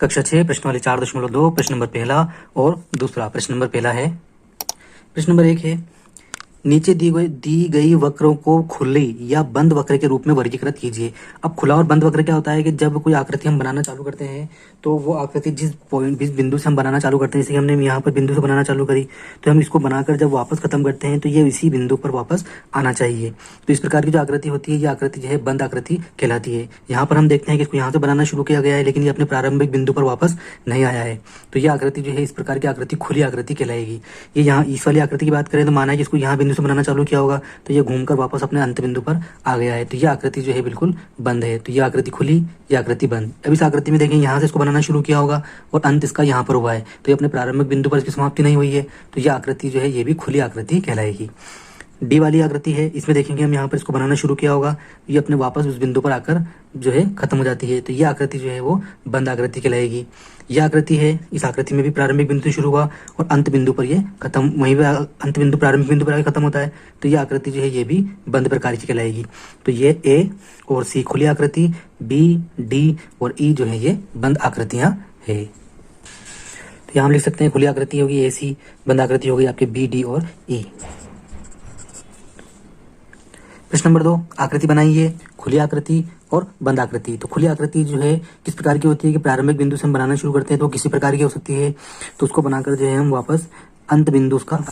कक्षा 6 प्रश्नावली 4.2 प्रश्न नंबर पहला और दूसरा। प्रश्न नंबर पहला है, प्रश्न नंबर 1 है, नीचे दी गई वक्रों को खुली या बंद वक्र के रूप में वर्गीकृत कीजिए। अब खुला और बंद वक्र क्या होता है कि जब कोई आकृति हम बनाना चालू करते हैं तो वो आकृति जिस बिंदु से हम बनाना चालू करते हैं, जैसे हमने यहाँ पर बिंदु से बनाना चालू करी तो हम इसको बनाकर जब वापस खत्म करते हैं तो ये इसी बिंदु पर वापस आना चाहिए। तो इस प्रकार की जो आकृति होती है ये आकृति जो है बंद आकृति कहलाती है। यहाँ पर हम देखते हैं कि इसको यहाँ से बनाना शुरू किया गया है लेकिन ये अपने प्रारंभिक बिंदु पर वापस नहीं आया है, तो ये आकृति जो है इस प्रकार की आकृति खुली आकृति कहलाएगी। ये यहाँ इस वाली आकृति की बात करें तो माना है कि इसको यहाँ बिंदु से बनाना चालू किया होगा तो ये घूमकर वापस अपने अंत बिंदु पर आ गया है, तो ये आकृति जो है बिल्कुल बंद है। तो ये आकृति खुली, ये आकृति बंद। अब इस आकृति में देखें यहाँ से इसको बनाना शुरू किया होगा और अंत इसका यहाँ पर हुआ है, तो ये अपने प्रारंभिक बिंदु पर इसकी समाप्ति नहीं हुई है, तो ये आकृति जो है ये भी खुली आकृति कहलाएगी। डी वाली आकृति है, इसमें देखेंगे हम यहाँ पर इसको बनाना शुरू किया होगा, ये अपने वापस उस बिंदु पर आकर जो है खत्म हो जाती है, तो ये आकृति जो है वो बंद आकृति कहलाएगी। यह आकृति है, इस आकृति में भी प्रारंभिक बिंदु से शुरू हुआ और अंत बिंदु पर ये खत्म, वहीं पर अंत बिंदु प्रारंभिक बिंदु पर आके खत्म होता है, तो ये आकृति जो है ये भी बंद प्रकार की कहलाएगी। तो ये ए और सी खुली आकृति, बी, डी और ई जो है ये बंद आकृतियां है। तो यहाँ हम लिख सकते हैं खुली आकृति होगी ए सी, बंद आकृति होगी आपके बी, डी और ई। प्रश्न नंबर 2, आकृति बनाइए, खुली आकृति और बंद आकृति। तो खुली आकृति जो है किस प्रकार की होती है कि प्रारंभिक बिंदु से हम बनाना शुरू करते हैं तो किसी प्रकार की हो सकती है, तो उसको बनाकर जो है हम वापस अंत बिंदु उसका,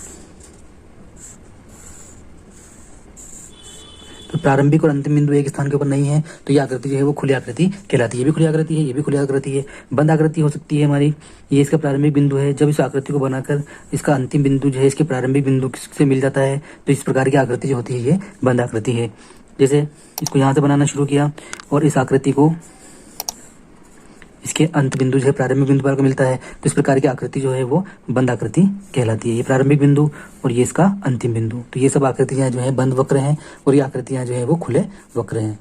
तो प्रारंभिक और अंतिम बिंदु एक स्थान के ऊपर नहीं है, तो ये आकृति जो है वो खुली आकृति कहलाती है। ये भी खुली आकृति है, ये भी खुली आकृति है। बंद आकृति हो सकती है हमारी, ये इसका प्रारंभिक बिंदु है, जब इस आकृति को बनाकर इसका अंतिम बिंदु जो है इसके प्रारंभिक बिंदु से मिल जाता है तो इस प्रकार की आकृति जो होती है ये बंद आकृति है। जैसे इसको यहाँ से बनाना शुरू किया और इस आकृति को इसके अंत बिंदु जो है प्रारंभिक बिंदु पर मिलता है, तो इस प्रकार की आकृति जो है वो बंद आकृति कहलाती है। ये प्रारंभिक बिंदु और ये इसका अंतिम बिंदु, तो ये सब आकृतियां जो है बंद वक्र हैं और ये आकृतियां जो है वो खुले वक्र हैं।